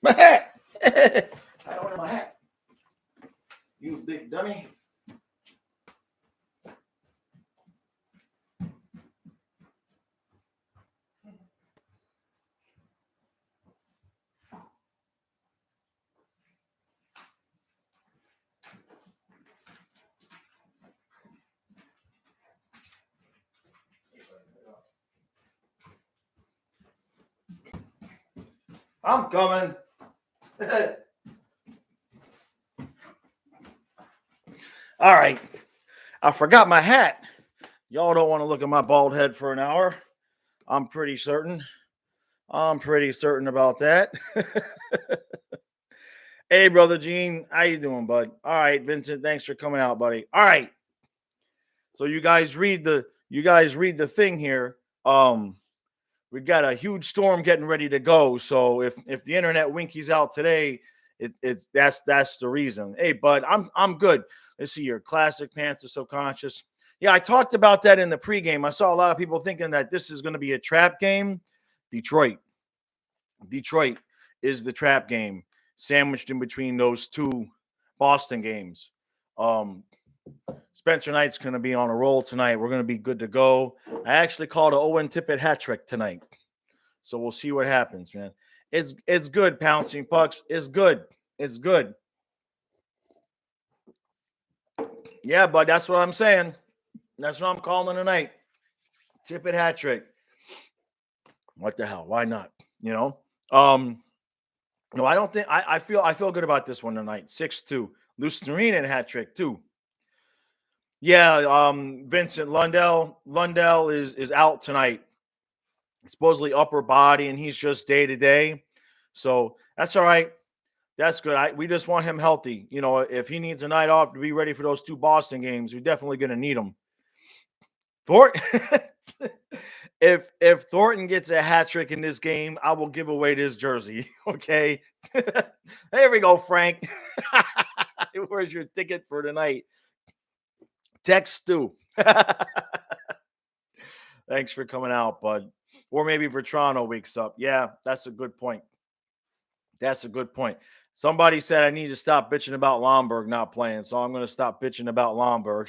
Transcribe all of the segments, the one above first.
My hat. I don't wear my hat. You big dummy. I'm coming. All right. I forgot my hat. Y'all don't want to look at my bald head for an hour. I'm pretty certain about that. Hey, brother Gene, how you doing, bud? All right, Vincent, thanks for coming out, buddy. All right. So you guys read the thing here. We got a huge storm getting ready to go. So if the internet winkies out today, that's the reason. Hey, bud, I'm good. Let's see your classic Panther subconscious. Yeah, I talked about that in the pregame. I saw a lot of people thinking that this is going to be a trap game. Detroit is the trap game, sandwiched in between those two Boston games. Spencer Knight's going to be on a roll tonight. We're going to be good to go. I actually called an Owen Tippett hat trick tonight. So we'll see what happens, man. It's good, Pouncing Pucks. It's good. It's good. Yeah, bud, that's what I'm saying. That's what I'm calling tonight. Tippett hat trick. What the hell? Why not? You know? No, I don't think I feel good about this one tonight. 6-2. Lusterine and hat trick too. Yeah, Vincent Lundell is out tonight. Supposedly upper body, and he's just day to day. So that's all right. That's good. We just want him healthy. You know, if he needs a night off to be ready for those two Boston games, we're definitely going to need him. Thornton, if Thornton gets a hat trick in this game, I will give away this jersey. Okay. There we go, Frank. Where's your ticket for tonight? Text Stu. Thanks for coming out, bud. Or maybe Vertrano wakes up. Yeah, that's a good point. That's a good point. Somebody said I need to stop bitching about Lomberg not playing, so I'm going to stop bitching about Lomberg.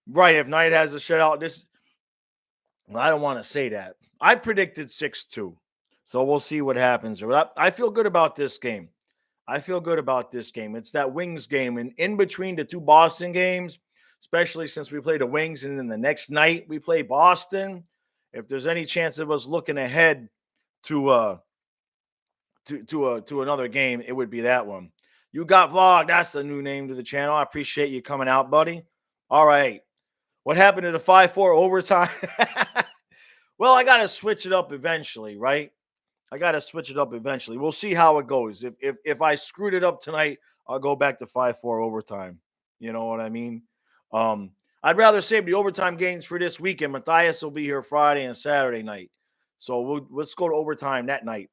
Right, if Knight has a shutout, I don't want to say that. I predicted 6-2, so we'll see what happens. But I feel good about this game. It's that Wings game, and in between the two Boston games, especially since we play the Wings, and then the next night we play Boston. If there's any chance of us looking ahead to another game, it would be that one. You got vlog. That's the new name to the channel. I appreciate you coming out, buddy. All right. What happened to the 5-4 overtime? Well, I got to switch it up eventually, right? We'll see how it goes. If I screwed it up tonight, I'll go back to 5-4 overtime. You know what I mean? I'd rather save the overtime games for this weekend. Matthias will be here Friday and Saturday night. So let's go to overtime that night.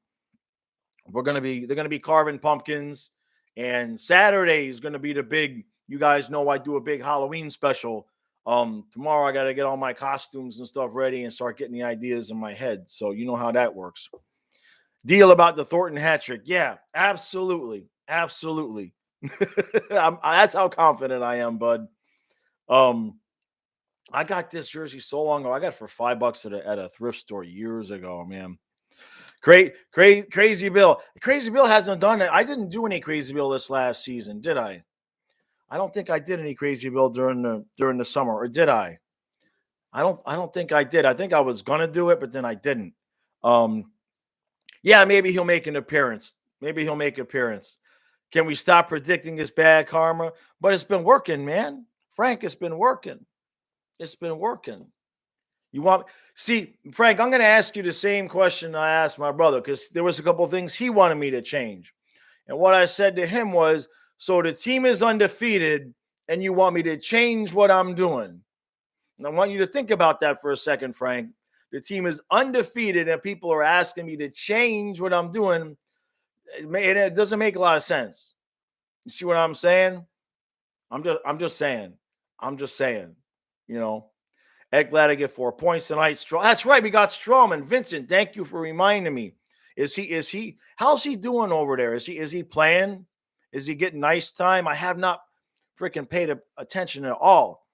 They're going to be carving pumpkins, and Saturday is going to be the big, you guys know I do a big Halloween special. Tomorrow I got to get all my costumes and stuff ready and start getting the ideas in my head. So you know how that works. Deal about the Thornton hat trick. Yeah, absolutely. That's how confident I am, bud. I got this jersey so long ago. I got it for $5 at a thrift store years ago, man. Crazy Bill. Crazy Bill hasn't done it. I didn't do any Crazy Bill this last season, did I? I don't think I did any Crazy Bill during the summer, or did I? I don't think I did. I think I was gonna do it, but then I didn't. Yeah, maybe he'll make an appearance. Can we stop predicting his bad karma? But it's been working, man. Frank, it's been working. You want see, Frank, I'm going to ask you the same question I asked my brother, because there was a couple of things he wanted me to change. And what I said to him was, so the team is undefeated and you want me to change what I'm doing. And I want you to think about that for a second, Frank. The team is undefeated and people are asking me to change what I'm doing. It doesn't make a lot of sense. You see what I'm saying? I'm just saying, you know. Glad to get 4 points tonight. That's right. We got Strawman. Vincent, thank you for reminding me. How's he doing over there? Is he playing? Is he getting ice time? I have not freaking paid attention at all.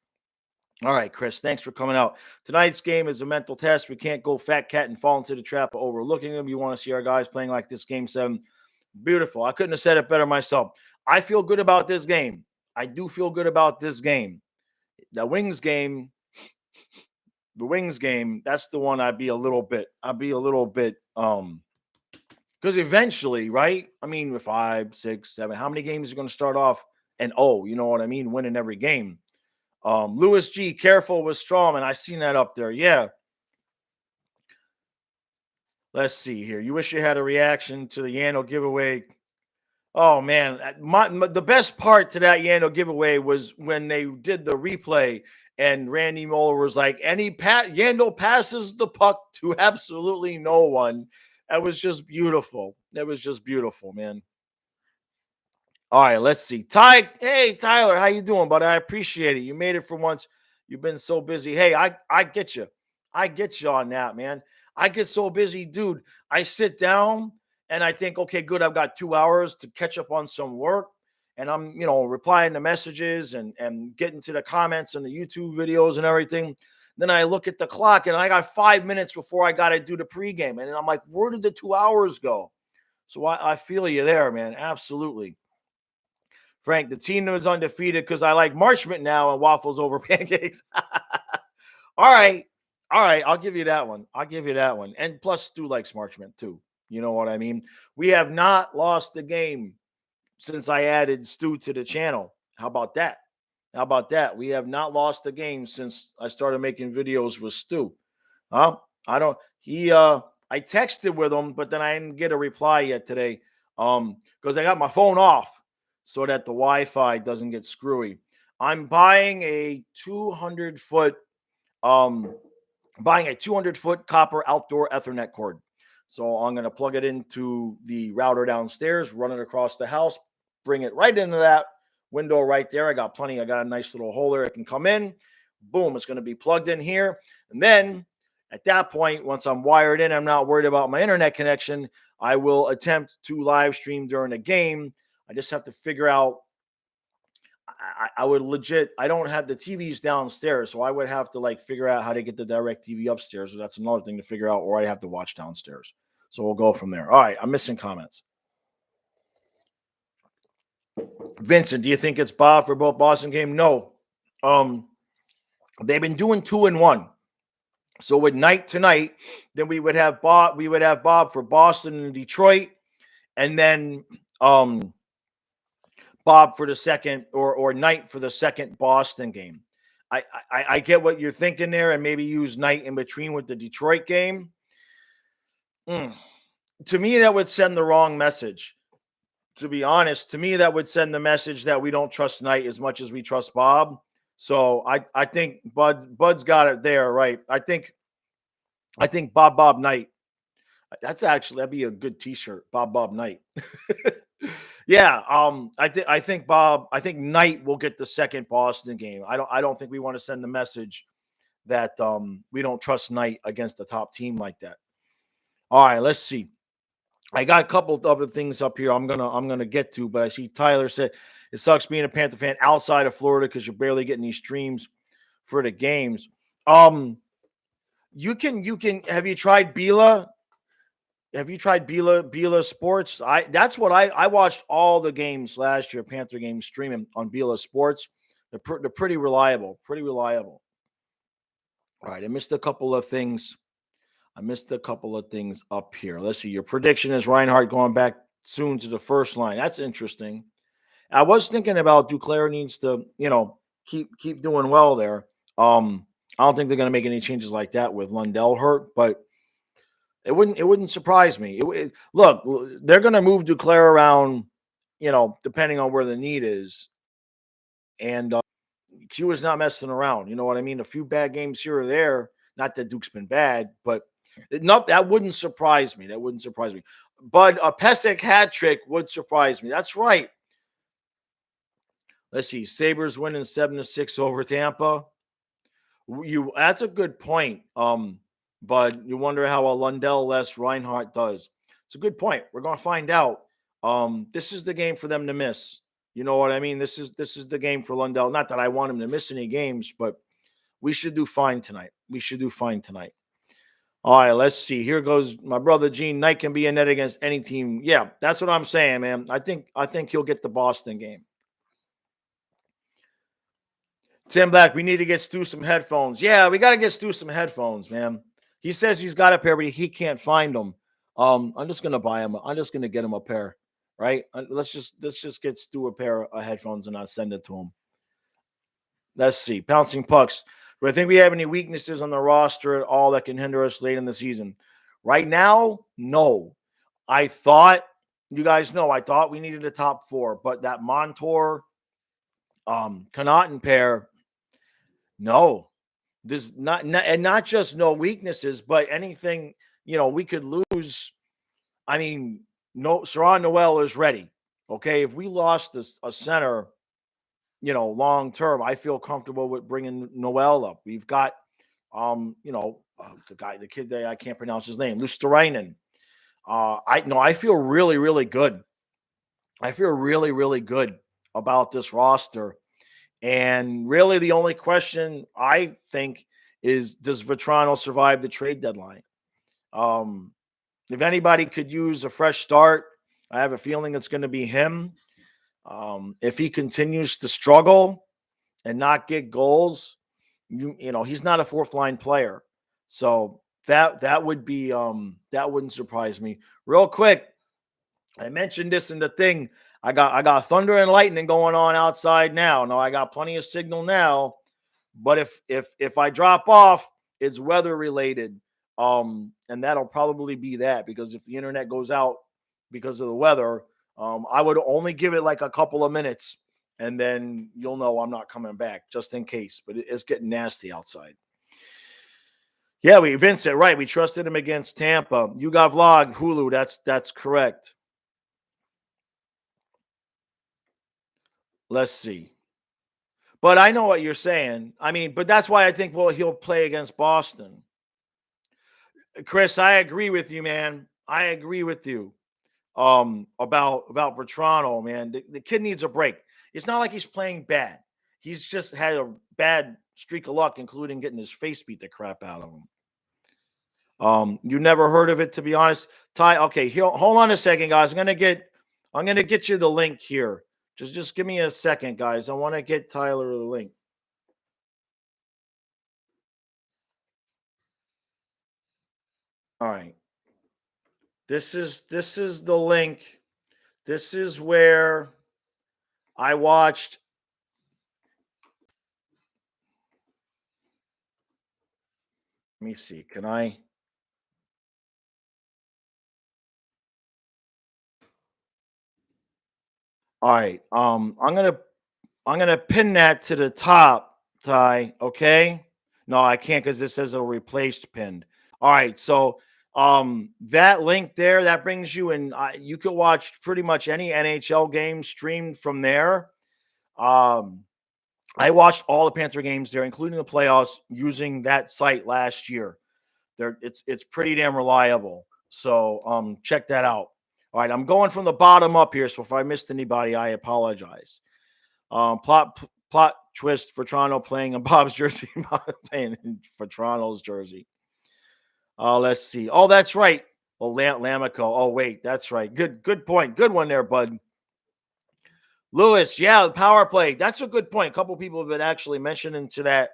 All right, Chris, thanks for coming out. Tonight's game is a mental test. We can't go fat cat and fall into the trap of overlooking them. You want to see our guys playing like this game 7. Beautiful. I couldn't have said it better myself. I feel good about this game. I do feel good about this game. The Wings game, that's the one I'd be a little bit, because eventually, right? I mean, with 5, 6, 7, how many games are going to start off and you know what I mean, winning every game? Louis G, careful with Strawman. I seen that up there. Yeah. Let's see here. You wish you had a reaction to the Yandel giveaway. Oh, man. The best part to that Yandel giveaway was when they did the replay and Randy Moeller was like, Yandel passes the puck to absolutely no one. That was just beautiful. That was just beautiful, man. All right, let's see. Hey, Tyler, how you doing, buddy? I appreciate it. You made it for once. You've been so busy. Hey, I get you. I get you on that, man. I get so busy, dude. I sit down and I think, okay, good. I've got 2 hours to catch up on some work. And I'm, replying to messages and getting to the comments and the YouTube videos and everything. Then I look at the clock and I got 5 minutes before I got to do the pregame. And I'm like, where did the 2 hours go? So I feel you there, man. Absolutely. Frank, the team is undefeated because I like Marchment now and waffles over pancakes. All right. I'll give you that one. And plus, Stu likes Marchment too. You know what I mean? We have not lost the game since I added Stu to the channel. How about that? We have not lost the game since I started making videos with Stu. I texted with him, but then I didn't get a reply yet today. Because I got my phone off so that the Wi-Fi doesn't get screwy. I'm buying a 200-foot copper outdoor Ethernet cord. So I'm going to plug it into the router downstairs, run it across the house, bring it right into that window right there. I got a nice little hole there. It can come in. Boom, it's going to be plugged in here. And then at that point, once I'm wired in, I'm not worried about my internet connection. I will attempt to live stream during the game. I just have to figure out, I don't have the TVs downstairs, so I would have to figure out how to get the direct TV upstairs. So that's another thing to figure out, or I have to watch downstairs. So we'll go from there. All right, I'm missing comments. Vincent, do you think it's Bob for both Boston game? No. They've been doing 2 and 1. So with Knight tonight, then we would have Bob for Boston and Detroit, and then Bob for the second, or Knight for the second Boston game. I get what you're thinking there, and maybe use Knight in between with the Detroit game. To me, that would send the wrong message. To be honest, to me, that would send the message that we don't trust Knight as much as we trust Bob. So I think Bud's got it there, right? I think Bob Knight. That'd be a good T-shirt, Bob Knight. Yeah, I think Knight will get the second Boston game. I don't think we want to send the message that we don't trust Knight against a top team like that. All right, let's see. I got a couple of other things up here I'm gonna get to, but I see Tyler said it sucks being a Panther fan outside of Florida because you're barely getting these streams for the games. You can have you tried Bila? Have you tried Bila Sports? That's what I watched all the games last year, Panther games streaming on Bila Sports. They're pretty reliable. All right, I missed a couple of things up here. Let's see. Your prediction is Reinhart going back soon to the first line. That's interesting. I was thinking about Duclair needs to, keep doing well there. I don't think they're going to make any changes like that with Lundell hurt, but it wouldn't surprise me. Look, they're going to move Duclair around, depending on where the need is. And Q is not messing around. You know what I mean? A few bad games here or there. Not that Duke's been bad, but that wouldn't surprise me. But a Pesek hat trick would surprise me. That's right. Let's see. Sabres winning 7-6 over Tampa. That's a good point. But you wonder how a Lundell less Reinhart does. It's a good point. We're going to find out. This is the game for them to miss. You know what I mean? This is the game for Lundell. Not that I want him to miss any games, but we should do fine tonight. We should do fine tonight. All right, let's see. Here goes my brother Gene. Knight can be a net against any team. Yeah, that's what I'm saying, man. I think he'll get the Boston game. Tim Black, we need to get Stu some headphones. Yeah, we got to get Stu some headphones, man. He says he's got a pair, but he can't find them. I'm just gonna buy him. I'm just gonna get him a pair, right? Let's just get Stu a pair of headphones and I'll send it to him. Let's see. Pouncing pucks. Do I think we have any weaknesses on the roster at all that can hinder us late in the season? Right now, no. I thought, you guys know, I thought we needed a top 4, but that Montour, Connaughton pair, no. There's not just no weaknesses, but anything, we could lose. I mean, no, Saron Noel is ready. Okay, if we lost a center, long term, I feel comfortable with bringing Noel up. We've got, the kid that I can't pronounce his name, Luosterainen. I feel really, really good. I feel really, really good about this roster. And really the only question I think is, does Vetrano survive the trade deadline? If anybody could use a fresh start, I have a feeling it's going to be him. If he continues to struggle and not get goals, he's not a fourth line player. So that would be that wouldn't surprise me. Real quick, I mentioned this in the thing. I got thunder and lightning going on outside now. No, I got plenty of signal now, but if I drop off, it's weather related. And that'll probably be that, because if the internet goes out because of the weather, I would only give it like a couple of minutes, and then you'll know I'm not coming back, just in case. But it's getting nasty outside. Yeah, Vincent, right? We trusted him against Tampa. You got vlog Hulu. That's correct. Let's see. But I know what you're saying. I mean, but that's why I think, well, he'll play against Boston. Chris, I agree with you, man. I agree with you about Vetrano, man. The kid needs a break. It's not like he's playing bad. He's just had a bad streak of luck, including getting his face beat the crap out of him. You never heard of it, to be honest. Ty, okay, here, hold on a second, guys. I'm gonna get you the link here. Just give me a second, guys. I want to get Tyler the link. All right. This is the link. This is where I watched. Let me see. Can I? All right. I'm gonna pin that to the top, Ty. Okay. No, I can't, because this says a replaced pinned. All right. So that link there, that brings you in. You could watch pretty much any NHL game streamed from there. I watched all the Panther games there, including the playoffs, using that site last year. It's pretty damn reliable. So check that out. All right, I'm going from the bottom up here, so if I missed anybody, I apologize. Plot twist for Toronto playing in Bob's jersey, playing for Toronto's jersey. Let's see. Oh, that's right. Oh, Lamico. Oh, wait, that's right. Good point. Good one there, bud. Lewis, yeah, the power play. That's a good point. A couple people have been actually mentioning to that.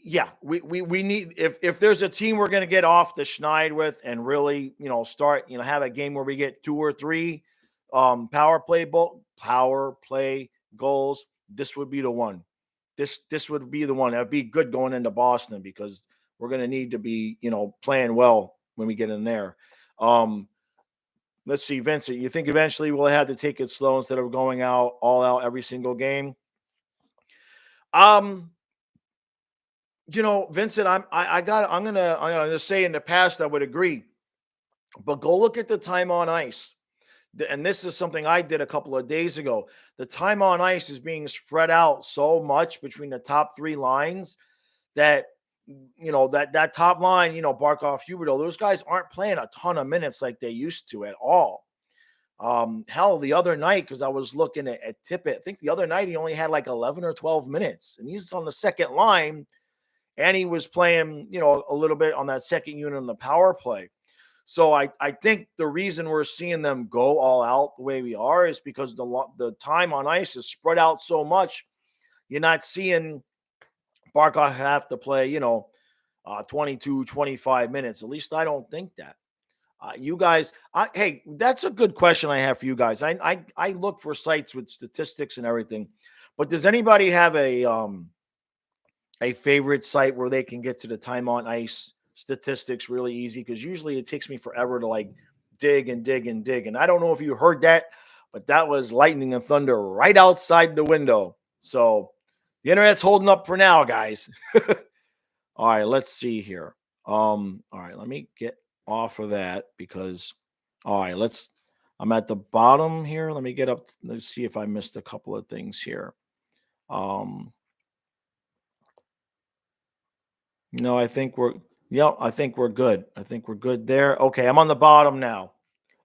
Yeah, we need, if there's a team we're going to get off the schneid with and really, start, have a game where we get 2 or 3 power play goals, this would be the one. This would be the one. That'd be good going into Boston, because we're going to need to be, playing well when we get in there. Let's see, Vincent, you think eventually we'll have to take it slow instead of going all out every single game? Vincent, I'm gonna say in the past I would agree, but go look at the time on ice. And this is something I did a couple of days ago. The time on ice is being spread out so much between the top 3 lines that that top line, Barkov, Huberdeau, those guys aren't playing a ton of minutes like they used to at all. Hell, the other night, because I was looking at Tippett, I think the other night he only had like 11 or 12 minutes, and he's on the second line, and he was playing, a little bit on that second unit on the power play. So I think the reason we're seeing them go all out the way we are is because the time on ice is spread out so much. You're not seeing Barkov have to play, 22, 25 minutes. At least I don't think that. You guys, hey, that's a good question I have for you guys. I look for sites with statistics and everything, but does anybody have a favorite site where they can get to the time on ice statistics really easy? Because usually it takes me forever to like dig and dig and dig. And I don't know if you heard that, but that was lightning and thunder right outside the window. So the internet's holding up for now, guys. All right, let's see here. All right, let me get off of that because all right, I'm at the bottom here. Let me get up. Let's see if I missed a couple of things here. No, I think we're good. I think we're good there. Okay, I'm on the bottom now.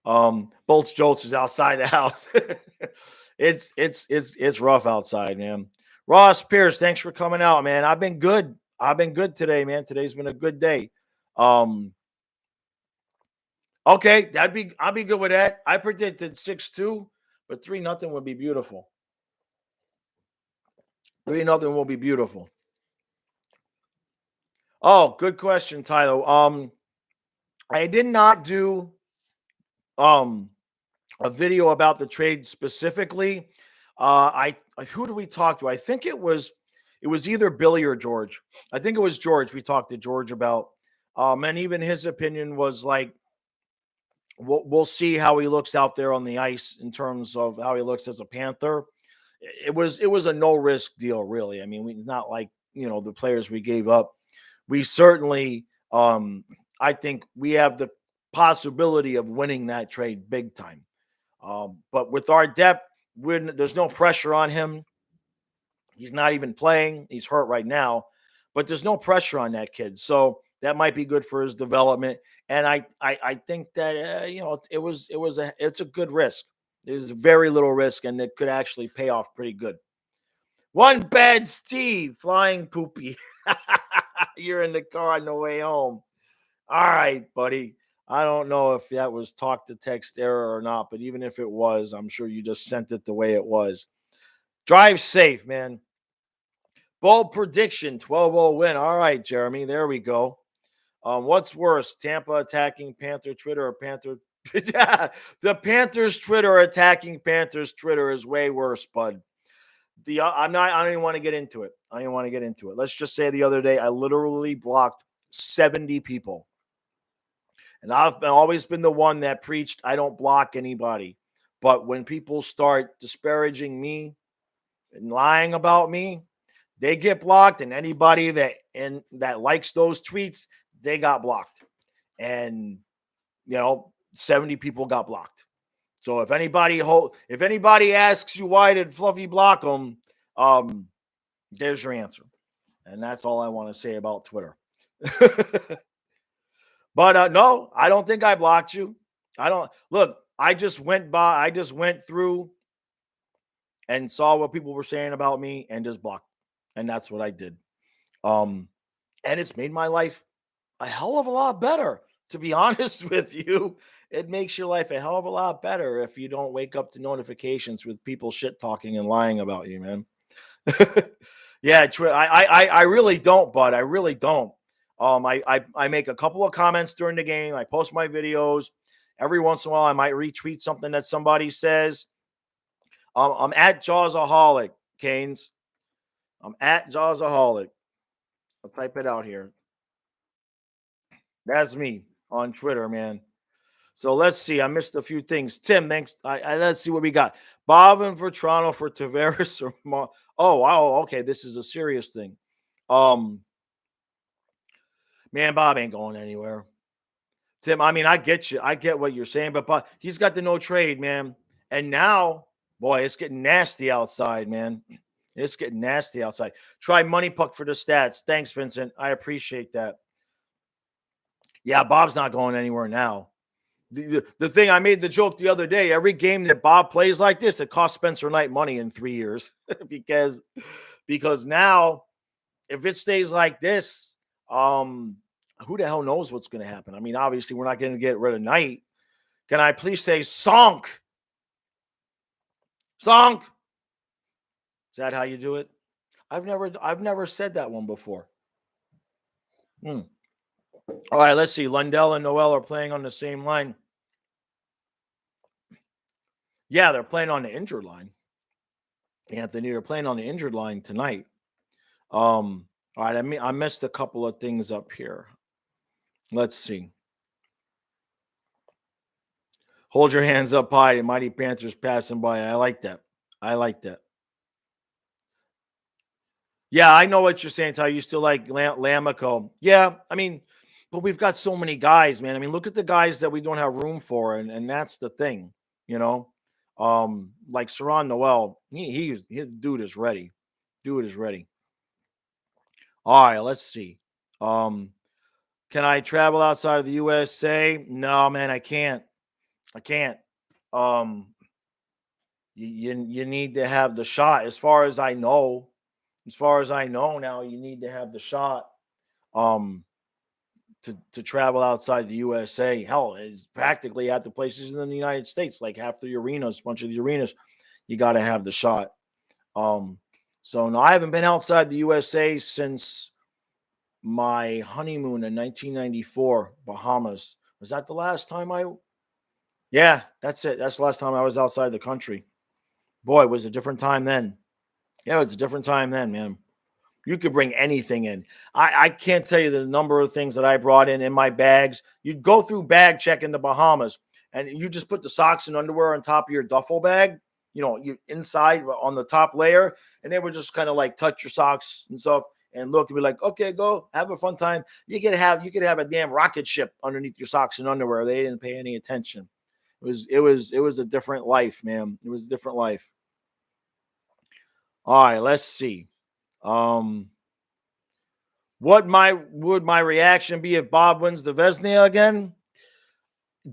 Bolts Jolts is outside the house. It's rough outside, man. Ross Pierce, thanks for coming out, man. I've been good today, man. Today's been a good day. Okay, I'll be good with that. I predicted 6-2, but 3-0 would be beautiful. 3-0 will be beautiful. Oh, good question, Tyler. I did not do a video about the trade specifically. Who do we talk to? I think it was either Billy or George. I think it was George. We talked to George about, and even his opinion was like, we'll see how he looks out there on the ice in terms of how he looks as a Panther. It was a no risk deal, really. I mean, it's not like the players we gave up. We certainly, I think we have the possibility of winning that trade big time. But with our depth, there's no pressure on him. He's not even playing. He's hurt right now, but there's no pressure on that kid. So that might be good for his development. And I think that it's a good risk. There's very little risk, and it could actually pay off pretty good. One bad Steve flying poopy. You're in the car on the way home. All right, buddy. I don't know if that was talk to text error or not, but even if it was, I'm sure you just sent it the way it was. Drive safe, man. Bold prediction, 12-0 win. All right, Jeremy. There we go. What's worse, Tampa attacking Panther Twitter or Panther? The Panthers Twitter attacking Panthers Twitter is way worse, bud. I don't even want to get into it. Let's just say the other day I literally blocked 70 people. And I've always been the one that preached I don't block anybody. But when people start disparaging me and lying about me, they get blocked. And anybody that likes those tweets, they got blocked. And 70 people got blocked. So if anybody asks you why did Fluffy block them, there's your answer. And that's all I want to say about Twitter. But no, I don't think I blocked you. I just went through and saw what people were saying about me and just blocked. And that's what I did. And it's made my life a hell of a lot better, to be honest with you. It makes your life a hell of a lot better if you don't wake up to notifications with people shit talking and lying about you, man. Yeah, I really don't, bud. I really don't. I make a couple of comments during the game. I post my videos. Every once in a while, I might retweet something that somebody says. I'm at Jawsaholic, Canes. I'm at Jawsaholic. I'll type it out here. That's me on Twitter, man. So let's see. I missed a few things. Tim, thanks. Let's see what we got. Bob and Vetrano for Tavares or oh wow. Okay, this is a serious thing. Man, Bob ain't going anywhere. Tim, I mean, I get you. I get what you're saying, but he's got the no trade, man. And now, boy, it's getting nasty outside, man. It's getting nasty outside. Try Money Puck for the stats. Thanks, Vincent. I appreciate that. Yeah, Bob's not going anywhere now. The thing, I made the joke the other day, every game that Bob plays like this, it costs Spencer Knight money in 3 years because now if it stays like this, who the hell knows what's going to happen? I mean, obviously we're not going to get rid of Knight. Can I please say Sonk? Sonk. Is that how you do it? I've never said that one before. All right, let's see. Lundell and Noel are playing on the same line. Yeah, they're playing on the injured line. Anthony, they're playing on the injured line tonight. All right, I messed a couple of things up here. Let's see. Hold your hands up high. The mighty Panthers passing by. I like that. Yeah, I know what you're saying, Ty. You still like Lamico. Yeah, I mean, but we've got so many guys, man. I mean, look at the guys that we don't have room for, and that's the thing, you know. Like Saron Noel, his dude is ready. All right, let's see. Can I travel outside of the USA? No, man, I can't. You need to have the shot. As far as I know now, you need to have the shot to travel outside the USA. Hell, it's practically at the places in the United States, like half the arenas, a bunch of the arenas, you got to have the shot. So no, I haven't been outside the USA since my honeymoon in 1994, Bahamas. Was that the last time Yeah, that's it. That's the last time I was outside the country. Boy, it was a different time then. Yeah, it was a different time then, man. You could bring anything in. I can't tell you the number of things that I brought in my bags. You'd go through bag check in the Bahamas, and you just put the socks and underwear on top of your duffel bag, you inside on the top layer, and they would just kind of like touch your socks and stuff and look and be like, okay, go have a fun time. You could have a damn rocket ship underneath your socks and underwear. They didn't pay any attention. It was a different life, man. It was a different life. All right, let's see. What would my reaction be if Bob wins the Vezina again?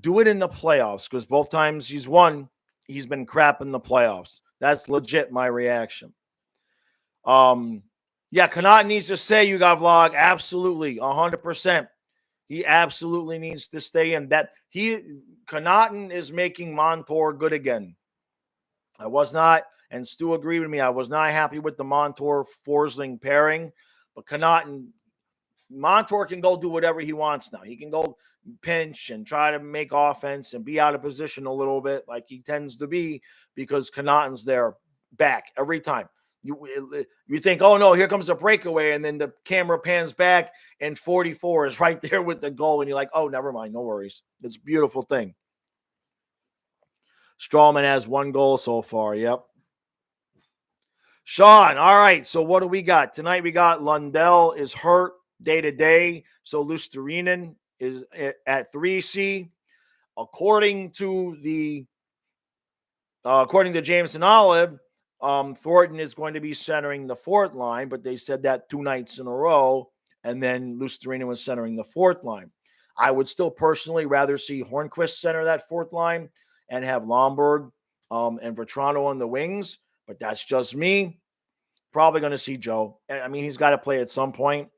Do it in the playoffs, because both times he's won, he's been crap in the playoffs. That's legit my reaction. Yeah, Connaughton needs to say you got vlog. Absolutely, 100%. He absolutely needs to stay in. Connaughton is making Montour good again. I was not, and Stu agreed with me, I was not happy with the Montour-Forsling pairing, but Montour can go do whatever he wants now. He can go pinch and try to make offense and be out of position a little bit like he tends to be, because Connaughton's there back every time. You think, oh no, here comes a breakaway, and then the camera pans back and 44 is right there with the goal, and you're like, oh, never mind, no worries. It's a beautiful thing. Strawman has 1 goal so far. Yep. Sean, all right. So what do we got? Tonight we got Lundell is hurt day-to-day. So Luostarinen is at 3C. According to Jameson Olive, Thornton is going to be centering the 4th line, but they said that 2 nights in a row, and then Luostarinen was centering the 4th line. I would still personally rather see Hornquist center that 4th line and have Lomberg and Vetrano on the wings, but that's just me. Probably going to see Joe. I mean, he's got to play at some point.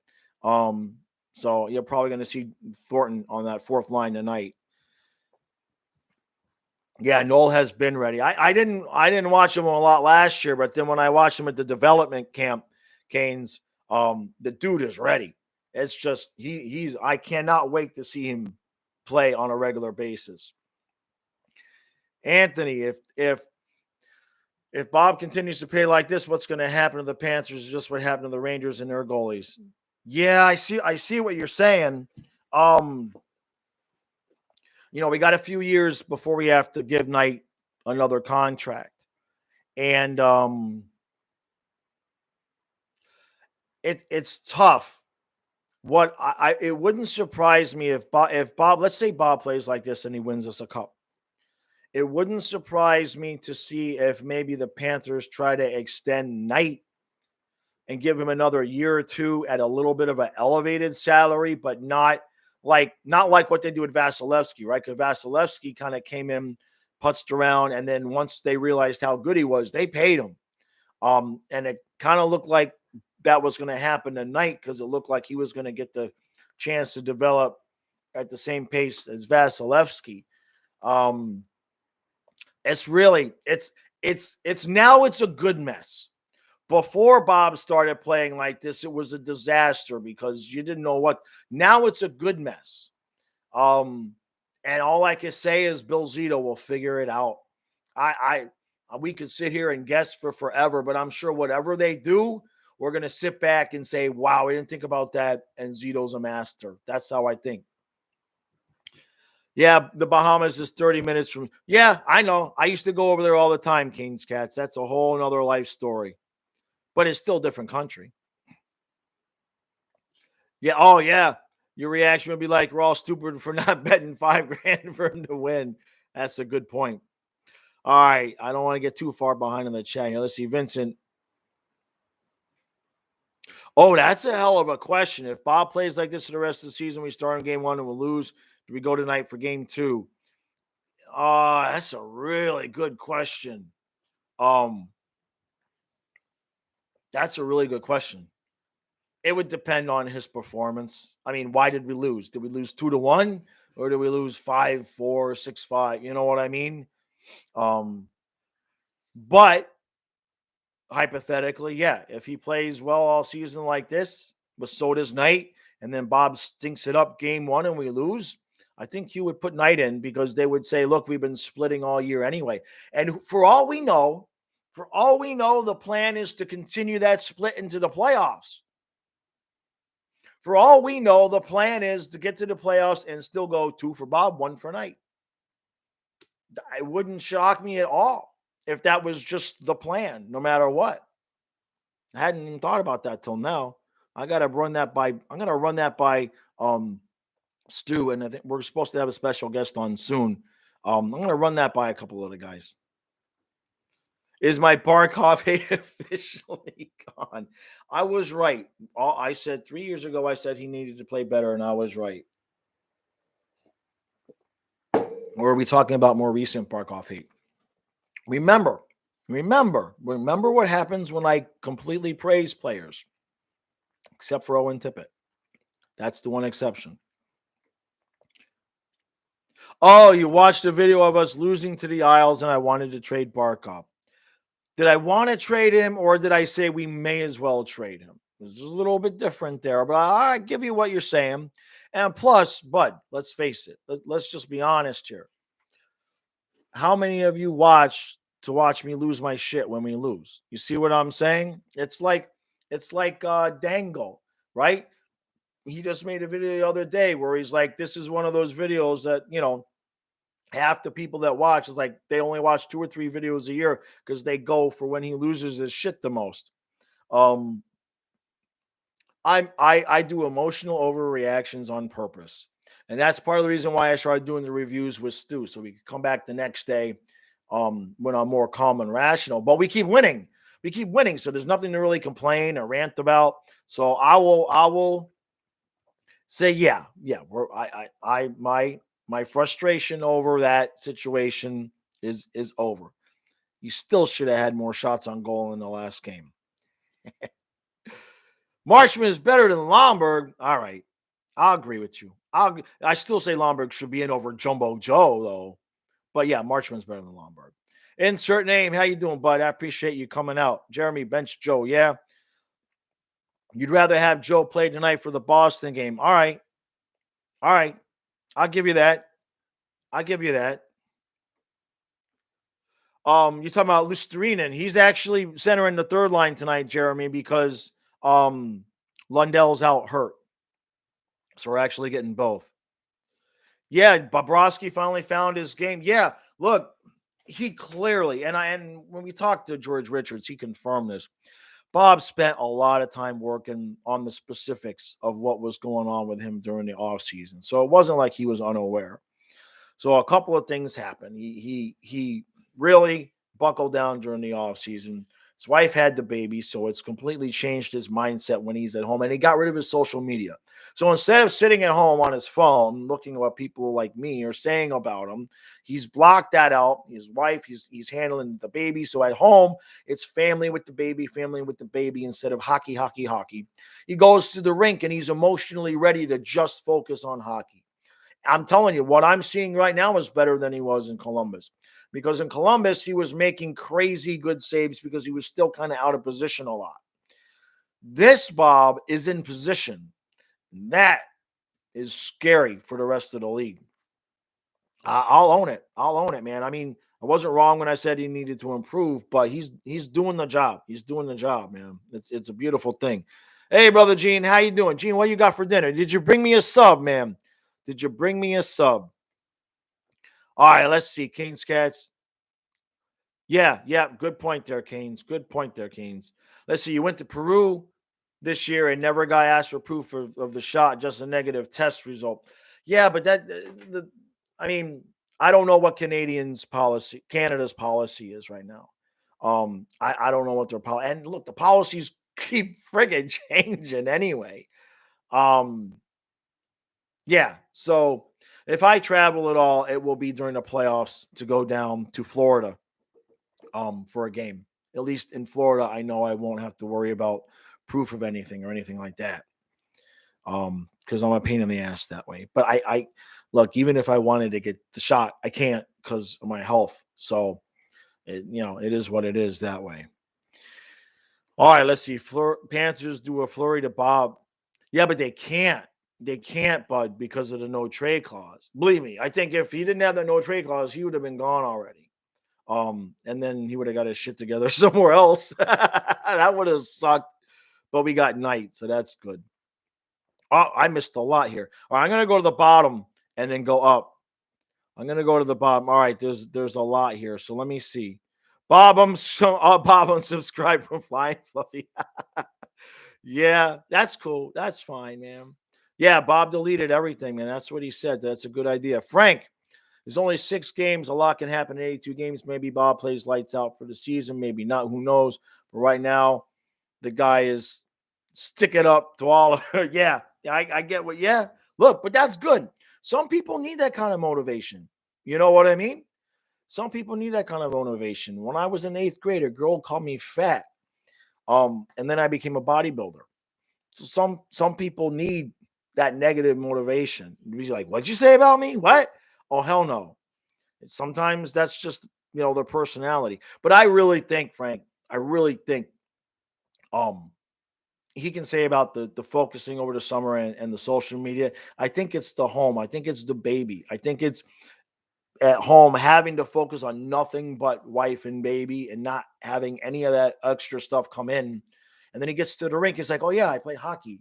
So you're probably going to see Thornton on that 4th line tonight. Yeah, Noel has been ready. I didn't watch him a lot last year, but then when I watched him at the development camp, Canes, the dude is ready. It's just I cannot wait to see him play on a regular basis. Anthony, if Bob continues to play like this, what's going to happen to the Panthers is just what happened to the Rangers and their goalies. Yeah, I see what you're saying. We got a few years before we have to give Knight another contract. And it's tough. It wouldn't surprise me if Bob, let's say Bob plays like this and he wins us a cup. It wouldn't surprise me to see if maybe the Panthers try to extend Knight and give him another year or two at a little bit of an elevated salary, but not like what they do with Vasilevsky, right? Because Vasilevsky kind of came in, putzed around, and then once they realized how good he was, they paid him. And it kind of looked like that was going to happen tonight because it looked like he was going to get the chance to develop at the same pace as Vasilevsky. It's really it's now it's a good mess. Before Bob started playing like this, it was a disaster because you didn't know what. Now it's a good mess. And all I can say is Bill Zito will figure it out. We could sit here and guess for forever, but I'm sure whatever they do, we're going to sit back and say, wow, we didn't think about that. And Zito's a master. That's how I think. Yeah, the Bahamas is 30 minutes from. Yeah, I know. I used to go over there all the time, Canes Cats. That's a whole nother life story. But it's still a different country. Yeah. Oh, yeah. Your reaction would be like, we're all stupid for not betting $5,000 for him to win. That's a good point. All right. I don't want to get too far behind in the chat here. Let's see. Vincent. Oh, that's a hell of a question. If Bob plays like this for the rest of the season, we start in game 1 and we'll lose. Do we go tonight for game 2? That's a really good question. That's a really good question. It would depend on his performance. I mean, why did we lose? Did we lose 2-1 or did we lose 5-4, 6-5? You know what I mean? But hypothetically, yeah, if he plays well all season like this, but so does Knight, and then Bob stinks it up game 1 and we lose, I think you would put Knight in because they would say, look, we've been splitting all year anyway. And for all we know, the plan is to continue that split into the playoffs. For all we know, the plan is to get to the playoffs and still go 2 for Bob, 1 for Knight. It wouldn't shock me at all if that was just the plan, no matter what. I hadn't even thought about that till now. I'm gonna run that by Stu, and I think we're supposed to have a special guest on soon. I'm gonna run that by a couple of the guys. Is my Barkov hate officially gone? I was right. I said 3 years ago, I said he needed to play better, and I was right. Or are we talking about more recent Barkov hate? Remember what happens when I completely praise players, except for Owen Tippett. That's the one exception. Oh, you watched a video of us losing to the Isles, and I wanted to trade Barkov. Did I want to trade him, or did I say we may as well trade him? It's a little bit different there, but I give you what you're saying. And plus, Bud, let's face it. Let's just be honest here. How many of you watch me lose my shit when we lose? You see what I'm saying? It's like Dangle, right? He just made a video the other day where he's like, this is one of those videos that, half the people that watch is like they only watch 2 or 3 videos a year because they go for when he loses his shit the most. I do emotional overreactions on purpose. And that's part of the reason why I started doing the reviews with Stu, so we could come back the next day when I'm more calm and rational. But we keep winning. So there's nothing to really complain or rant about. So I will say, yeah. My frustration over that situation is over. You still should have had more shots on goal in the last game. Marchman is better than Lomberg. All right. I'll agree with you. I still say Lomberg should be in over Jumbo Joe, though. But yeah, Marchman's better than Lomberg. Insert name. How you doing, bud? I appreciate you coming out. Jeremy, bench Joe. Yeah. You'd rather have Joe play tonight for the Boston game. All right. I'll give you that. You're talking about Lusterinen. He's actually centering the third line tonight, Jeremy, because Lundell's out hurt. So we're actually getting both. Yeah, Bobrovsky finally found his game. Yeah, look, he clearly, and when we talked to George Richards, he confirmed this. Bob spent a lot of time working on the specifics of what was going on with him during the offseason. So it wasn't like he was unaware. So a couple of things happened. He really buckled down during the offseason. His wife had the baby, so it's completely changed his mindset when he's at home, and he got rid of his social media. So instead of sitting at home on his phone looking at what people like me are saying about him, he's blocked that out. His wife, he's handling the baby. So at home, it's family with the baby instead of hockey, hockey, hockey. He goes to the rink and he's emotionally ready to just focus on hockey. I'm telling you, what I'm seeing right now is better than he was in Columbus. Because in Columbus, he was making crazy good saves because he was still kind of out of position a lot. This Bob is in position. That is scary for the rest of the league. I'll own it. I'll own it, man. I mean, I wasn't wrong when I said he needed to improve, but he's doing the job. He's doing the job, man. It's a beautiful thing. Hey, brother Gene, how you doing? Gene, what you got for dinner? Did you bring me a sub, man? Did you bring me a sub? All right, let's see. Canes Cats. Yeah. Good point there, Canes. Good point there, Canes. Let's see. You went to Peru this year and never got asked for proof of the shot, just a negative test result. Yeah, but I mean, I don't know what Canada's policy is right now. I don't know what their policy. And look, the policies keep friggin' changing anyway. Yeah. So if I travel at all, it will be during the playoffs to go down to Florida for a game. At least in Florida, I know I won't have to worry about proof of anything or anything like that. Because I'm a pain in the ass that way. But I look, even if I wanted to get the shot, I can't because of my health. So it is what it is that way. All right, let's see. Panthers do a flurry to Bob. Yeah, but they can't. They can't, bud, because of the no trade clause. Believe me, I think if he didn't have the no trade clause, he would have been gone already. And then he would have got his shit together somewhere else. That would have sucked. But we got Knight, so that's good. Oh, I missed a lot here. All right, I'm gonna go to the bottom and then go up. I'm gonna go to the bottom. All right, there's a lot here. So let me see. Bob, I'm subscribed from Flying Fluffy. Yeah, that's cool. That's fine, man. Yeah, Bob deleted everything, man. That's what he said. That's a good idea. Frank, there's only 6 games. A lot can happen in 82 games. Maybe Bob plays lights out for the season. Maybe not. Who knows? But right now, the guy is stick it up to all of her. Yeah, I get what. Yeah, look, but that's good. Some people need that kind of motivation. You know what I mean? Some people need that kind of motivation. When I was in 8th grade, a girl called me fat. And then I became a bodybuilder. So some people need that negative motivation. Be like, what'd you say about me? What? Oh, hell no. Sometimes that's just, their personality. But I really think, Frank, he can say about the focusing over the summer and the social media. I think it's the home. I think it's the baby. I think it's at home having to focus on nothing but wife and baby and not having any of that extra stuff come in. And then he gets to the rink. It's like, oh yeah, I play hockey.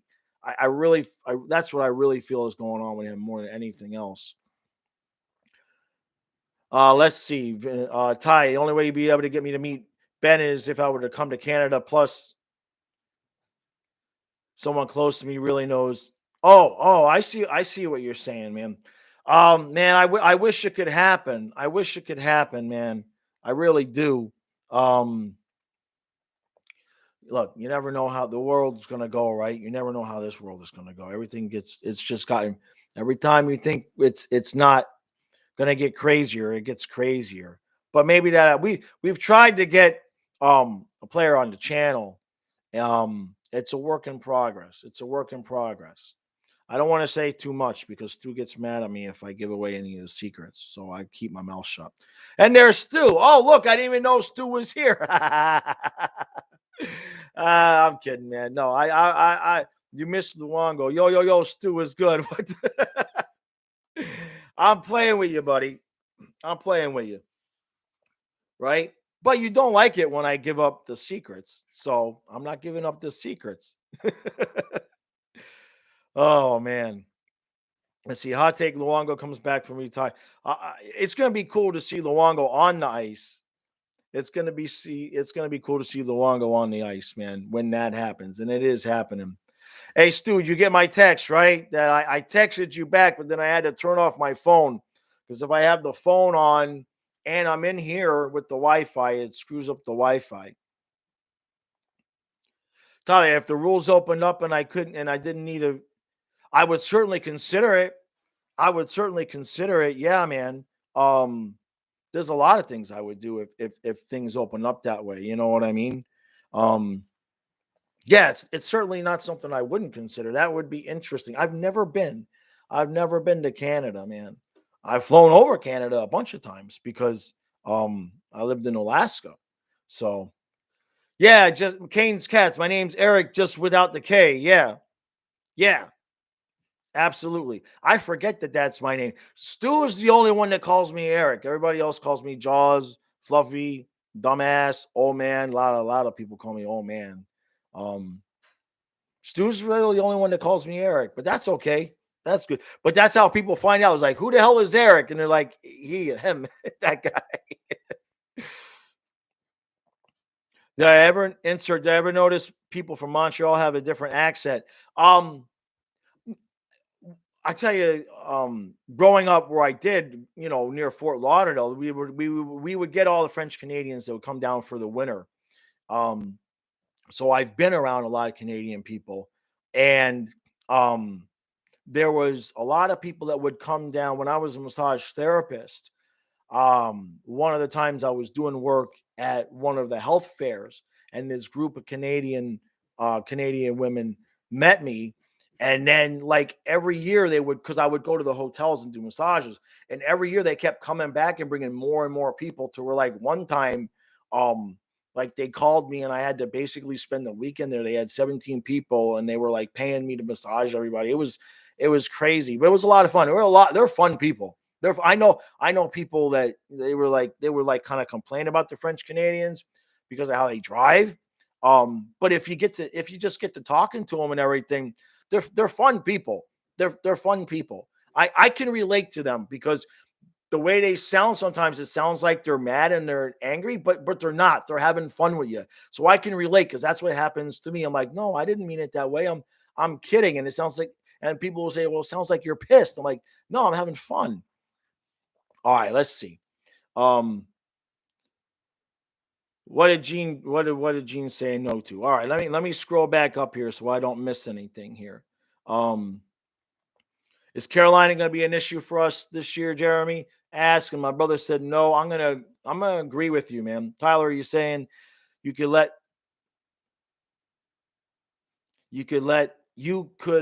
That's what I really feel is going on with him more than anything else. Let's see. Ty, the only way you'd be able to get me to meet Ben is if I were to come to Canada. Plus, someone close to me really knows. Oh, I see what you're saying, man. Man, I wish it could happen. I wish it could happen, man. I really do. Look, you never know how the world's going to go, right? You never know how this world is going to go. It's just gotten, every time you think it's not going to get crazier, it gets crazier. But maybe that we've tried to get a player on the channel. It's a work in progress. I don't want to say too much because Stu gets mad at me if I give away any of the secrets. So I keep my mouth shut. And there's Stu. Oh, look, I didn't even know Stu was here. I'm kidding, man. No, I you missed Luongo. Yo, Stu is good. I'm playing with you, buddy. I'm playing with you. Right? But you don't like it when I give up the secrets. So I'm not giving up the secrets. Oh, man. Let's see. Hot take: Luongo comes back from retire. It's going to be cool to see Luongo on the ice. It's going to be cool to see Luongo on the ice, man, when that happens, and it is happening. Hey, Stu, you get my text, right? That I texted you back, but then I had to turn off my phone because if I have the phone on and I'm in here with the Wi-Fi, it screws up the Wi-Fi. Tell you, if the rules opened up and I couldn't, and I didn't need a, I would certainly consider it. I would certainly consider it. Yeah, man. Um, there's a lot of things I would do if things open up that way. You know what I mean? Um, yeah, it's certainly not something I wouldn't consider. That would be interesting. I've never been. I've never been to Canada, man. I've flown over Canada a bunch of times because I lived in Alaska. So yeah, just Kane's Cats. My name's Eric, just without the K. Yeah. Yeah. Absolutely. I forget that that's my name. Stu is the only one that calls me Eric. Everybody else calls me Jaws, Fluffy, Dumbass, Old Man. A lot of people call me Old Man. Um, Stu's really the only one that calls me Eric, but that's okay. That's good. But that's how people find out. It's like, who the hell is Eric? And they're like, him, that guy. Did I ever notice people from Montreal have a different accent? I tell you, growing up where I did, near Fort Lauderdale, we would get all the French Canadians that would come down for the winter. Um, so I've been around a lot of Canadian people, and there was a lot of people that would come down when I was a massage therapist. One of the times I was doing work at one of the health fairs, and this group of Canadian women met me. And then, like every year, they would, because I would go to the hotels and do massages, and every year they kept coming back and bringing more and more people. To where, like one time, like they called me and I had to basically spend the weekend there. They had 17 people, and they were like paying me to massage everybody. It was crazy, but it was a lot of fun. They're fun people. I know people that they were like kind of complaining about the French Canadians because of how they drive. But if you just get to talking to them and everything, they're fun people. They're fun people. I can relate to them because the way they sound, sometimes it sounds like they're mad and they're angry, but they're not. They're having fun with you. So I can relate because that's what happens to me. I'm like, no, I didn't mean it that way. I'm kidding. And it sounds like, and people will say, well, it sounds like you're pissed. I'm like, no, I'm having fun. All right, let's see. Um, what did Gene say no to? All right, let me scroll back up here so I don't miss anything here. Um, is Carolina going to be an issue for us this year, Jeremy? Ask, and my brother said no. I'm gonna agree with you, man. Tyler, are you saying you could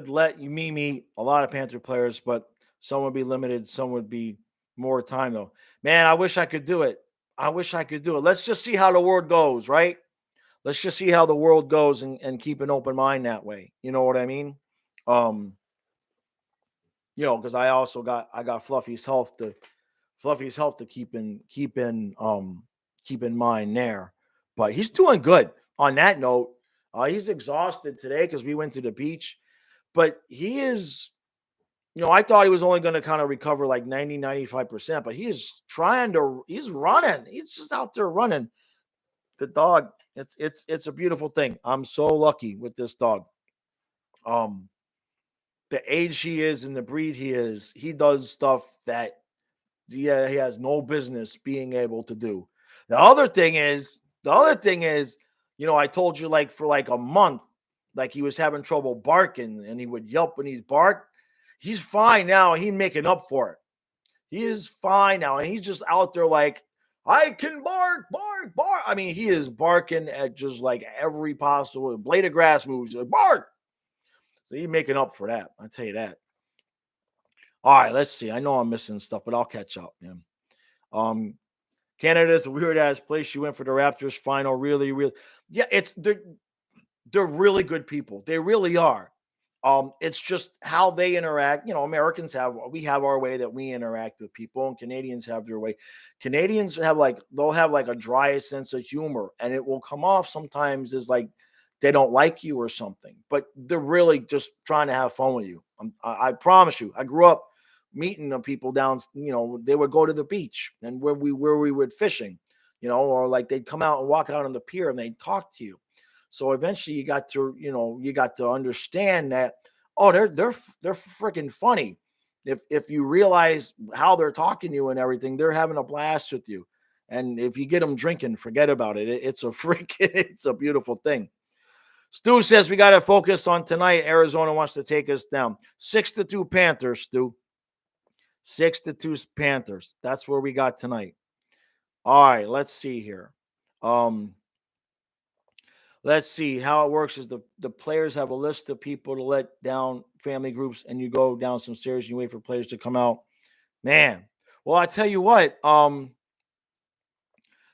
let me meet a lot of Panther players, but some would be limited, some would be more time though. Man, I wish I could do it. I wish I could do it. Let's just see how the world goes, right? Let's just see how the world goes and keep an open mind that way. You know what I mean? Um, because I got Fluffy's health to keep in mind there. But he's doing good. On that note, he's exhausted today because we went to the beach. But he is, I thought he was only going to kind of recover like 90-95%, but he's running. He's just out there running. The dog, it's a beautiful thing. I'm so lucky with this dog. Um, the age he is and the breed he is, he does stuff that he has no business being able to do. The other thing is, I told you like for like a month, like he was having trouble barking and he would yelp when he's barked. He's fine now. He's making up for it. He is fine now. And he's just out there like, I can bark, bark, bark. I mean, he is barking at just like every possible blade of grass moves. Like, bark. So he's making up for that. I'll tell you that. All right, let's see. I know I'm missing stuff, but I'll catch up, man. Um, Canada's a weird ass place. You went for the Raptors final. Really, really. Yeah, they're really good people. They really are. It's just how they interact. Americans we have our way that we interact with people, and Canadians have their way. Canadians they'll have like a dry sense of humor, and it will come off sometimes as like they don't like you or something, but they're really just trying to have fun with you. I promise you. I grew up meeting the people down. They would go to the beach and where we would fishing, or like they'd come out and walk out on the pier and they'd talk to you. So eventually you got to understand that, oh, they're freaking funny. If you realize how they're talking to you and everything, they're having a blast with you. And if you get them drinking, forget about it. It's a beautiful thing. Stu says we got to focus on tonight. Arizona wants to take us down. 6-2 Panthers, Stu. 6-2 Panthers. That's where we got tonight. All right, let's see here. Let's see how it works is the players have a list of people to let down family groups, and you go down some stairs and you wait for players to come out. Man, well, I tell you what,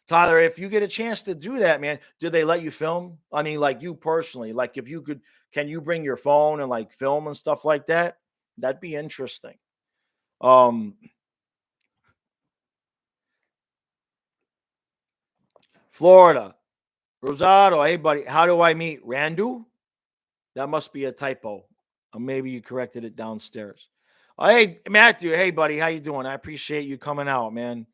Tyler, if you get a chance to do that, man, do they let you film? I mean, like you personally, like if you could, can you bring your phone and like film and stuff like that? That'd be interesting. Florida, Rosado, hey buddy, how do I meet Randu? That must be a typo. Or maybe you corrected it downstairs. Hey Matthew, hey buddy, how you doing? I appreciate you coming out, man.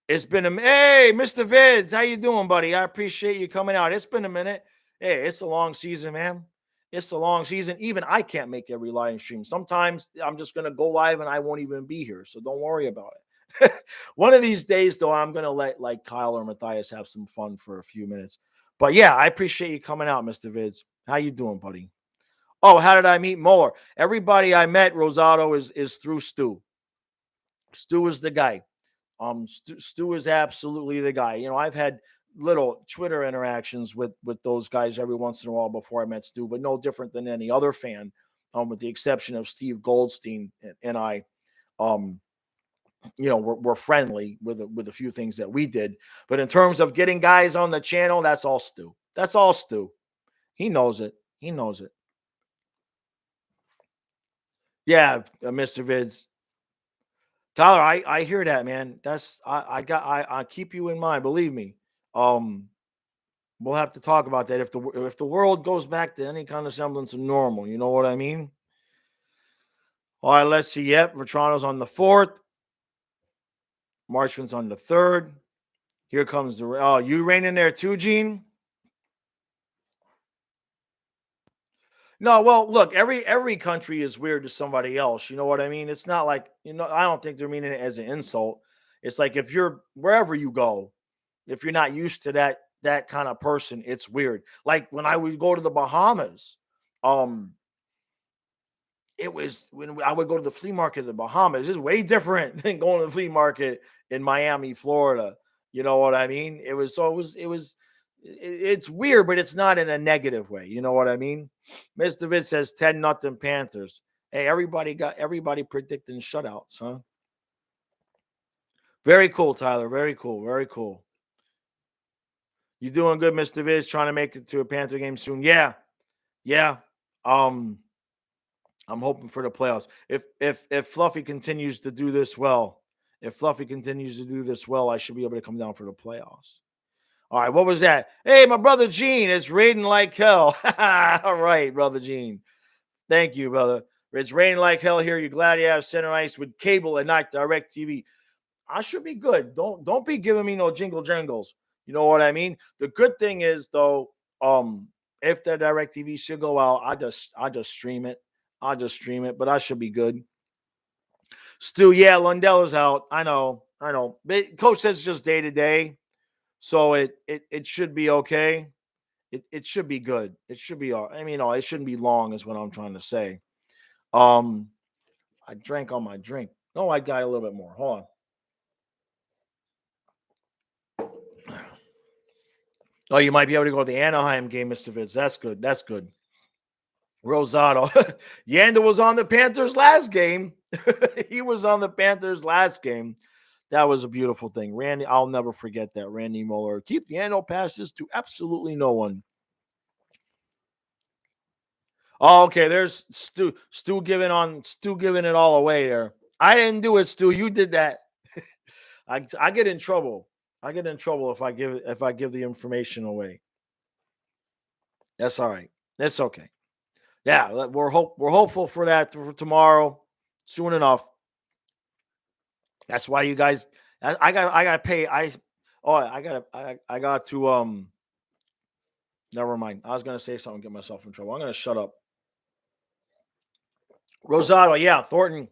It's been hey, Mr. Vids, how you doing, buddy? I appreciate you coming out. It's been a minute. Hey, it's a long season, man. It's a long season. Even I can't make every live stream. Sometimes I'm just gonna go live and I won't even be here. So don't worry about it. One of these days, though, I'm gonna let like Kyle or Matthias have some fun for a few minutes. But yeah, I appreciate you coming out, Mr. Vids. How you doing, buddy? Oh, how did I meet Moeller? Everybody I met, Rosado, is through Stu. Stu is the guy. Stu is absolutely the guy. You know, I've had little Twitter interactions with those guys every once in a while before I met Stu, but no different than any other fan, with the exception of Steve Goldstein and I. You know, we're friendly with a few things that we did, but in terms of getting guys on the channel, that's all Stu. That's all Stu. He knows it. He knows it. Yeah, Mr. Vids. Tyler, I hear that, man. That's I keep you in mind. Believe me. We'll have to talk about that if the world goes back to any kind of semblance of normal. You know what I mean? All right, let's see. Yep, Vetrano's on the 4th. Marchman's on the 3rd. Here comes the you raining there too, Gene? No, well, look, every country is weird to somebody else. You know what I mean? It's not like, I don't think they're meaning it as an insult. It's like if you're wherever you go, if you're not used to that kind of person, it's weird. Like when I would go to the Bahamas, it was when I would go to the flea market in the Bahamas. It's way different than going to the flea market in Miami, Florida. You know what I mean? It's weird, but it's not in a negative way. You know what I mean? Mr. Vitt says 10-0 Panthers. Hey, everybody predicting shutouts, huh? Very cool, Tyler. Very cool. Very cool. You doing good, Mr. Viz? Trying to make it to a Panther game soon. Yeah. Yeah. I'm hoping for the playoffs. If Fluffy continues to do this well, I should be able to come down for the playoffs. All right, what was that? Hey, my brother Gene, it's raining like hell. All right, brother Gene. Thank you, brother. It's raining like hell here. You're glad you have center ice with cable and not direct TV. I should be good. Don't be giving me no jingle jangles. You know what I mean? The good thing is though, if the direct TV should go out, I just stream it. I'll just stream it, but I should be good. Stu, yeah, Lundell is out. I know. But Coach says it's just day to day. So it should be okay. It should be good. It should be all. I mean, it shouldn't be long, is what I'm trying to say. I drank on my drink. No, I got a little bit more. Hold on. Oh, you might be able to go to the Anaheim game, Mr. Vitz. That's good. That's good. Rosado. Yanda was on the Panthers last game. He was on the Panthers last game. That was a beautiful thing. Randy, I'll never forget that. Randy Mueller. Keith Yando passes to absolutely no one. Oh, okay. There's Stu. Stu giving it all away there. I didn't do it, Stu. You did that. I get in trouble. I get in trouble if I give the information away. That's all right. That's okay. Yeah, we're hopeful for that for tomorrow, soon enough. That's why you guys. I got to pay. I got to. Never mind. I was gonna say something, get myself in trouble. I'm gonna shut up. Rosado, yeah, Thornton.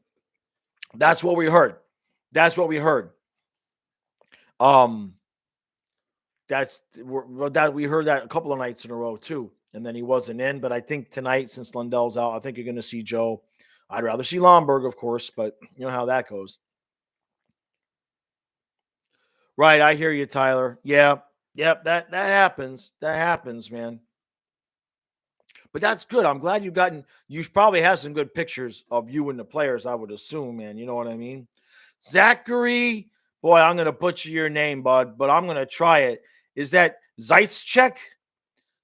That's what we heard. that we heard that a couple of nights in a row too, and then he wasn't in. But I think tonight, since Lundell's out, I think you're going to see Joe. I'd rather see Lomberg, of course, but you know how that goes. Right, I hear you, Tyler. Yeah, yep, that happens. That happens, man. But that's good. I'm glad you probably have some good pictures of you and the players, I would assume, man. You know what I mean? Zachary, boy, I'm gonna butcher your name, bud, but I'm gonna try it. Is that Zeitzcheck?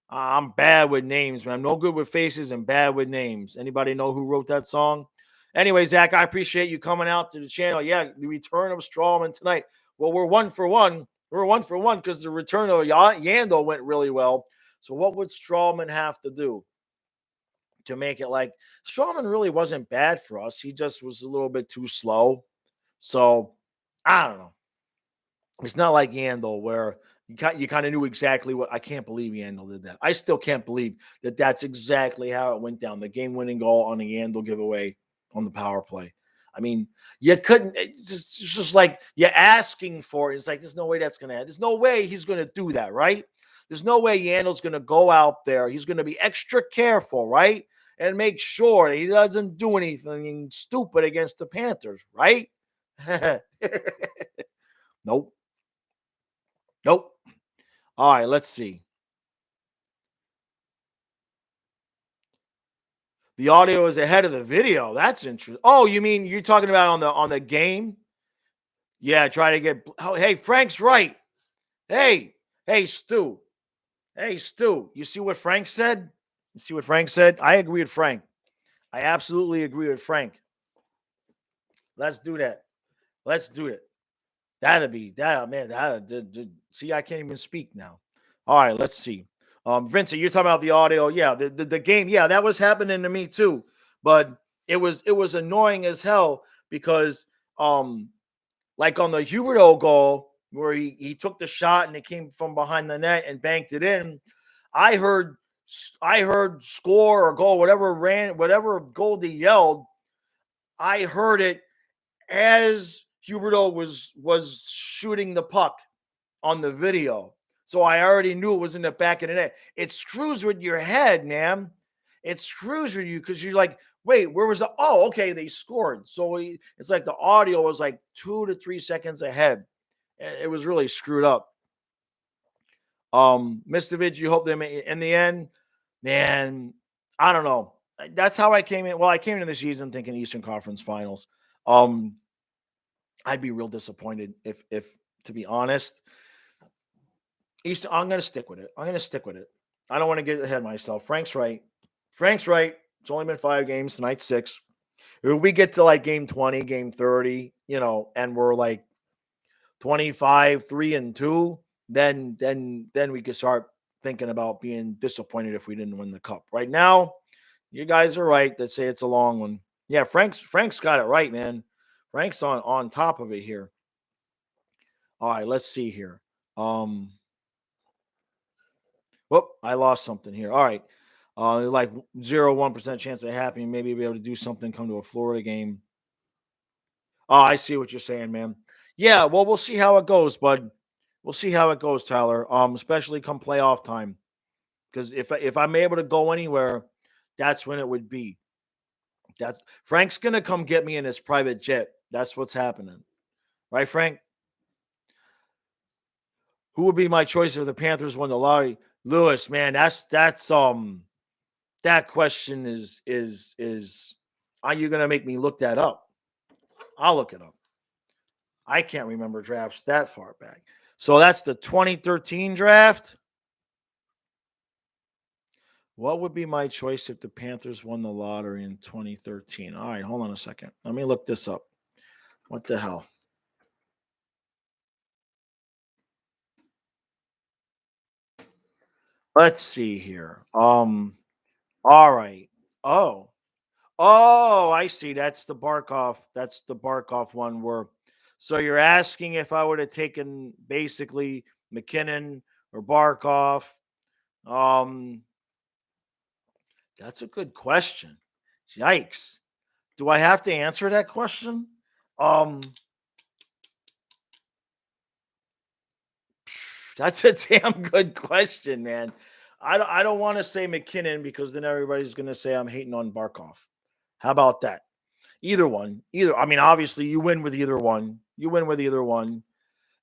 I'm bad with names, man. I'm no good with faces and bad with names. Anybody know who wrote that song? Anyway, Zach, I appreciate you coming out to the channel. Yeah, the return of Strawman tonight. Well, we're 1-for-1. We're 1-for-1 because the return of Yandel went really well. So what would Strawman have to do to make it like Strawman really wasn't bad for us? He just was a little bit too slow. So I don't know. It's not like Yandel where you kind of knew exactly what. I can't believe Yandel did that. I still can't believe that that's exactly how it went down. The game-winning goal on the Yandel giveaway on the power play. I mean, you couldn't. It's just like you're asking for it. It's like there's no way that's going to happen. There's no way he's going to do that, right? There's no way Yandel's going to go out there. He's going to be extra careful, right? And make sure that he doesn't do anything stupid against the Panthers, right? Nope. Nope. All right, let's see. The audio is ahead of the video. That's interesting. Oh, you mean you're talking about on the game? Yeah, try to get. Oh, hey, Frank's right. Hey, Stu. Hey, Stu. You see what Frank said? You see what Frank said? I agree with Frank. I absolutely agree with Frank. Let's do that. Let's do it. That'd be that, man. See, I can't even speak now. All right, let's see. Vincent, you're talking about the audio. Yeah, the game. Yeah, that was happening to me too. But it was annoying as hell because like on the Huberto goal where he took the shot and it came from behind the net and banked it in. I heard score or goal, whatever goal they yelled. I heard it as Huberto was shooting the puck on the video. So I already knew it was in the back of the net. It screws with your head, man. It screws with you because you're like, wait, where was the? Oh, okay, they scored. So it's like the audio was like 2 to 3 seconds ahead. It was really screwed up. Mistovich, you hope they make in the end, man. I don't know. That's how I came in. Well, I came into the season thinking Eastern Conference Finals. I'd be real disappointed if to be honest. I'm going to stick with it. I don't want to get ahead of myself. Frank's right. It's only been 5 games. Tonight, 6. If we get to like game 20, game 30, and we're like 25, 3-2, then we could start thinking about being disappointed if we didn't win the cup. Right now, you guys are right that say it's a long one. Yeah, Frank's got it right, man. Frank's on top of it here. All right, let's see here. Whoop, I lost something here. All right. Like 0.1% chance of happening. Maybe be able to do something, come to a Florida game. Oh, I see what you're saying, man. Yeah, well, we'll see how it goes, bud. We'll see how it goes, Tyler. Especially come playoff time. Because if I'm able to go anywhere, that's when it would be. That's Frank's gonna come get me in his private jet. That's what's happening. Right, Frank? Who would be my choice if the Panthers won the lottery? Lewis, man, that's that question is are you gonna make me look that up? I'll look it up. I can't remember drafts that far back. So that's the 2013 draft. What would be my choice if the Panthers won the lottery in 2013? All right, hold on a second. Let me look this up. What the hell? Let's see here. All right. Oh, I see. That's the Barkov. That's the Barkov one where. So you're asking if I would have taken basically McKinnon or Barkov. That's a good question. Yikes. Do I have to answer that question? That's a damn good question, man. I don't want to say McKinnon because then everybody's going to say I'm hating on Barkov. How about that? Either one. Either. I mean, obviously, you win with either one. You win with either one.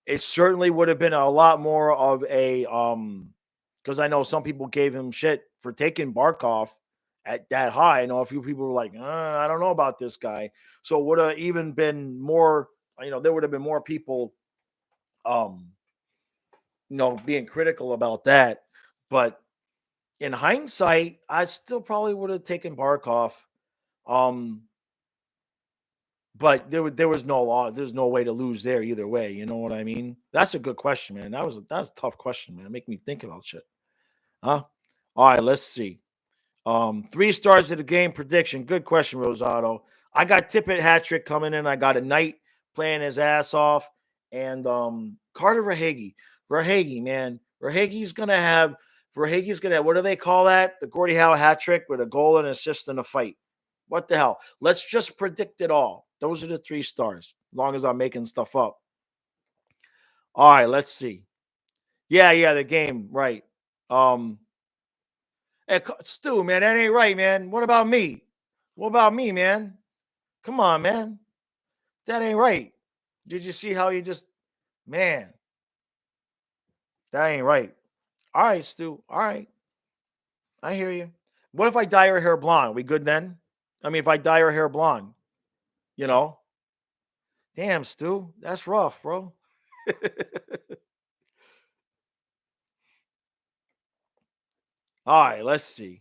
It certainly would have been a lot more of a because I know some people gave him shit for taking Barkov at that high. I know a few people were like, I don't know about this guy. So it would have even been more, there would have been more people um, being critical about that. But in hindsight, I still probably would have taken Barkov. Um, but there was no law. There's no way to lose there either way. You know what I mean? That's a good question, man. That's a tough question, man. Make me think about shit. Huh? All right, let's see. 3 stars of the game prediction. Good question, Rosado. I got Tippett hat trick coming in. I got a Knight playing his ass off, and Carter Verhaeghe. Verhaeghe, man. Verhaeghe's gonna have. What do they call that? The Gordie Howe hat trick with a goal and assist in a fight. What the hell? Let's just predict it all. Those are the 3 stars. As long as I'm making stuff up. All right, let's see. Yeah, the game, right. Hey, Stu, man, that ain't right, man. What about me? What about me, man? Come on, man. That ain't right. Did you see how you just, man, that ain't right. All right, Stu. All right. I hear you. What if I dye her hair blonde? We good then? I mean, if I dye her hair blonde, you know? Damn, Stu. That's rough, bro. All right, let's see.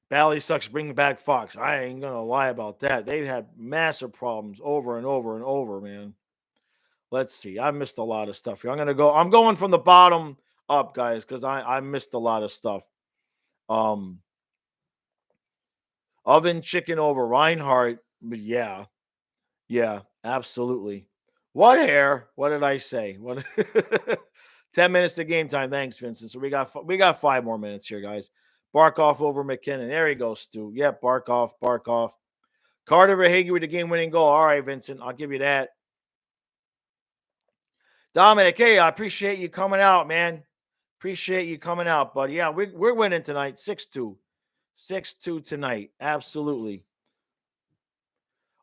Bally sucks. Bring back Fox. I ain't gonna lie about that. They've had massive problems over and over and over, man. Let's see. I missed a lot of stuff here. I'm going from the bottom up, guys, because I missed a lot of stuff. Oven chicken over Reinhardt. But yeah, absolutely. What hair? What did I say? What 10 minutes to game time. Thanks, Vincent. So we got 5 more minutes here, guys. Barkov over McKinnon. There he goes, Stu. Yep, Barkov. Carter Verhaeghe with the game-winning goal. All right, Vincent. I'll give you that. Dominic, hey, I appreciate you coming out, man. Appreciate you coming out, buddy. Yeah, we're winning tonight. 6-2. 6-2 tonight. Absolutely.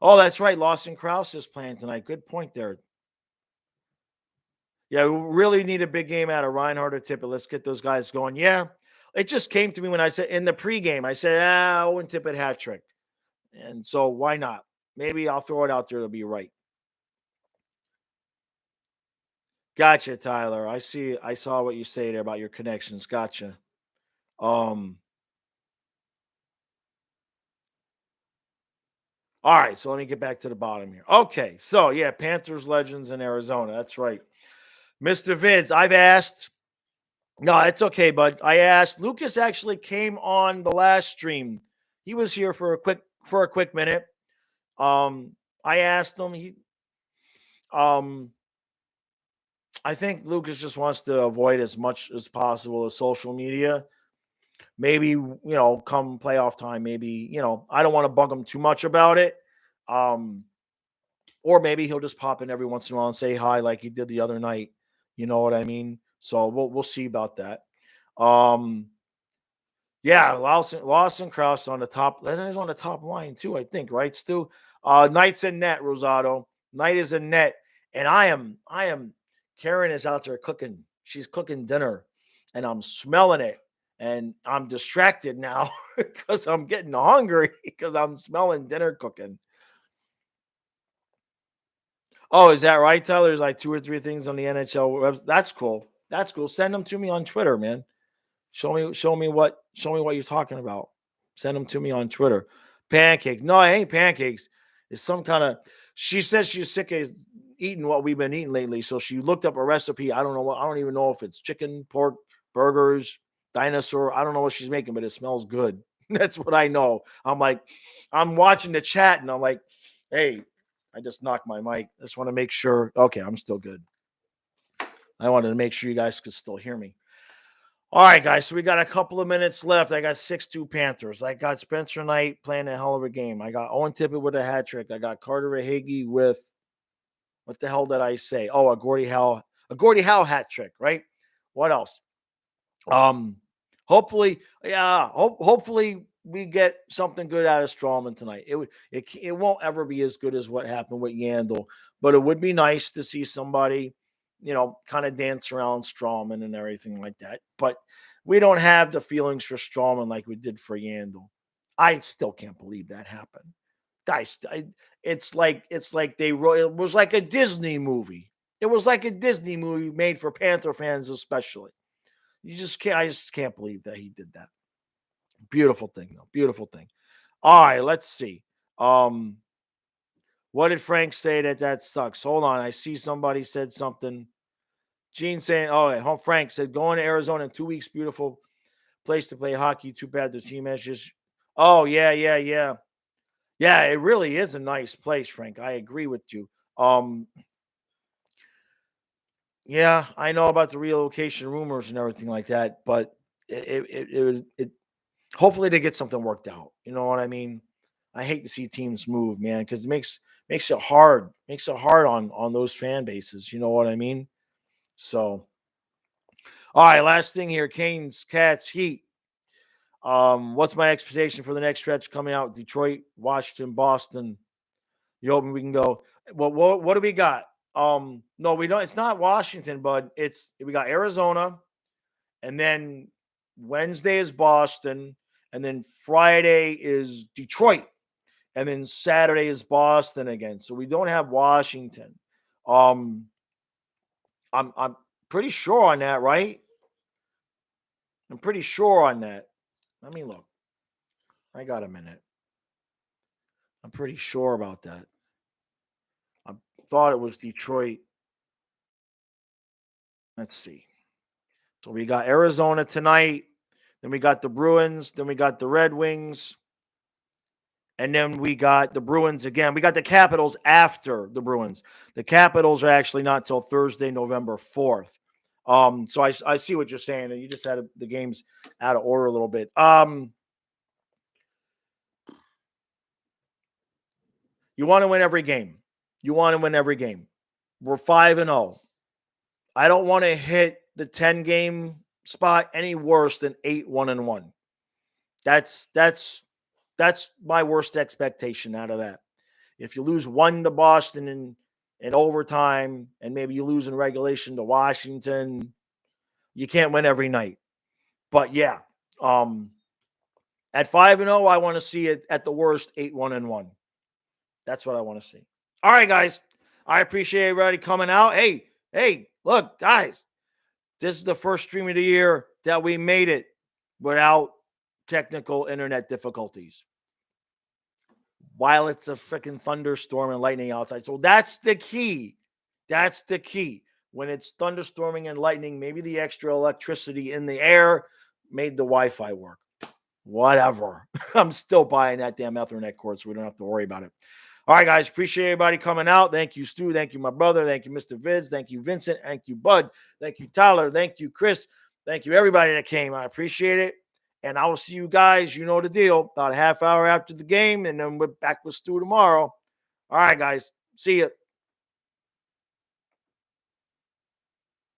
Oh, that's right. Lawson Krause is playing tonight. Good point there. Yeah, we really need a big game out of Reinhardt or Tippett. Let's get those guys going. Yeah, it just came to me when I said in the pregame, I said, Owen Tippett hat trick. And so why not? Maybe I'll throw it out there to be right. Gotcha, Tyler. I saw what you say there about your connections. Gotcha. All right, so let me get back to the bottom here. Okay, so yeah, Panthers legends in Arizona. That's right. Mr. Vince, I've asked. No, it's okay, bud. I asked. Lucas actually came on the last stream. He was here for a quick minute. I asked him. I think Lucas just wants to avoid as much as possible of social media. Maybe, come playoff time, maybe, I don't want to bug him too much about it. Or maybe he'll just pop in every once in a while and say hi like he did the other night. You know what I mean? So we'll see about that. Yeah, Lawson Krause on the top. That is on the top line too, I think, right, Stu? Knight's in net, Rosado. Knight is in net. And I am Karen is out there cooking. She's cooking dinner and I'm smelling it. And I'm distracted now because I'm getting hungry because I'm smelling dinner cooking. Oh, is that right, Tyler? There's like 2 or 3 things on the NHL website. That's cool. That's cool. Send them to me on Twitter, man. Show me what you're talking about. Send them to me on Twitter. Pancakes. No, it ain't pancakes. It's some kind of. She says she's sick of eating what we've been eating lately, so she looked up a recipe. I don't even know if it's chicken, pork, burgers, dinosaur. I don't know what she's making, but it smells good. That's what I know. I'm watching the chat and I'm like, hey, I just knocked my mic. I just want to make sure. Okay, I'm still good. I wanted to make sure you guys could still hear me. All right, guys. So we got a couple of minutes left. I got 6-2 Panthers. I got Spencer Knight playing a hell of a game. I got Owen Tippett with a hat trick. I got Carter Verhaeghe with what the hell did I say? Oh, a Gordie Howe hat trick, right? What else? Hopefully, yeah, hopefully we get something good out of Strawman tonight. It won't ever be as good as what happened with Yandel, but it would be nice to see somebody, kind of dance around Strawman and everything like that. But we don't have the feelings for Strawman like we did for Yandel. I still can't believe that happened. It's like they wrote. It was like a Disney movie. It was like a Disney movie made for Panther fans, especially. You just can't. I just can't believe that he did that. Beautiful thing, though. Beautiful thing. All right, let's see. What did Frank say that sucks? Hold on. I see somebody said something. Gene saying, "Oh, Frank said going to Arizona in 2 weeks. Beautiful place to play hockey. Too bad the team has just." Oh yeah, yeah, yeah, yeah. It really is a nice place, Frank. I agree with you. Yeah, I know about the relocation rumors and everything like that, but it hopefully they get something worked out. You know what I mean? I hate to see teams move, man, because it makes it hard. Makes it hard on those fan bases. You know what I mean? So, all right, last thing here: Canes, Cats, Heat. What's my expectation for the next stretch coming out? Detroit, Washington, Boston. You hoping we can go? Well, what do we got? No, we don't. It's not Washington, but we got Arizona, and then Wednesday is Boston, and then Friday is Detroit, and then Saturday is Boston again. So we don't have Washington. I'm pretty sure on that, right? I'm pretty sure on that. Let me look. I got a minute. I'm pretty sure about that. I thought it was Detroit. Let's see. So we got Arizona tonight. Then we got the Bruins. Then we got the Red Wings. And then we got the Bruins again. We got the Capitals after the Bruins. The Capitals are actually not till Thursday, November 4th. So I see what you're saying. And you just had the games out of order a little bit. You want to win every game. You want to win every game. We're 5-0. I don't want to hit the 10-game spot any worse than 8-1-1. That's my worst expectation out of that. If you lose 1 to Boston in overtime, and maybe you lose in regulation to Washington, you can't win every night. But yeah, at 5-0, I want to see it at the worst 8-1-1. That's what I want to see. All right, guys. I appreciate everybody coming out. Hey, look, guys. This is the first stream of the year that we made it without technical internet difficulties, while it's a freaking thunderstorm and lightning outside. So that's the key. That's the key. When it's thunderstorming and lightning, maybe the extra electricity in the air made the Wi-Fi work. Whatever. I'm still buying that damn Ethernet cord, so we don't have to worry about it. All right, guys. Appreciate everybody coming out. Thank you, Stu. Thank you, my brother. Thank you, Mr. Vids. Thank you, Vincent. Thank you, Bud. Thank you, Tyler. Thank you, Chris. Thank you, everybody that came. I appreciate it. And I will see you guys. You know the deal. About a half hour after the game, and then we're back with Stu tomorrow. All right, guys. See you.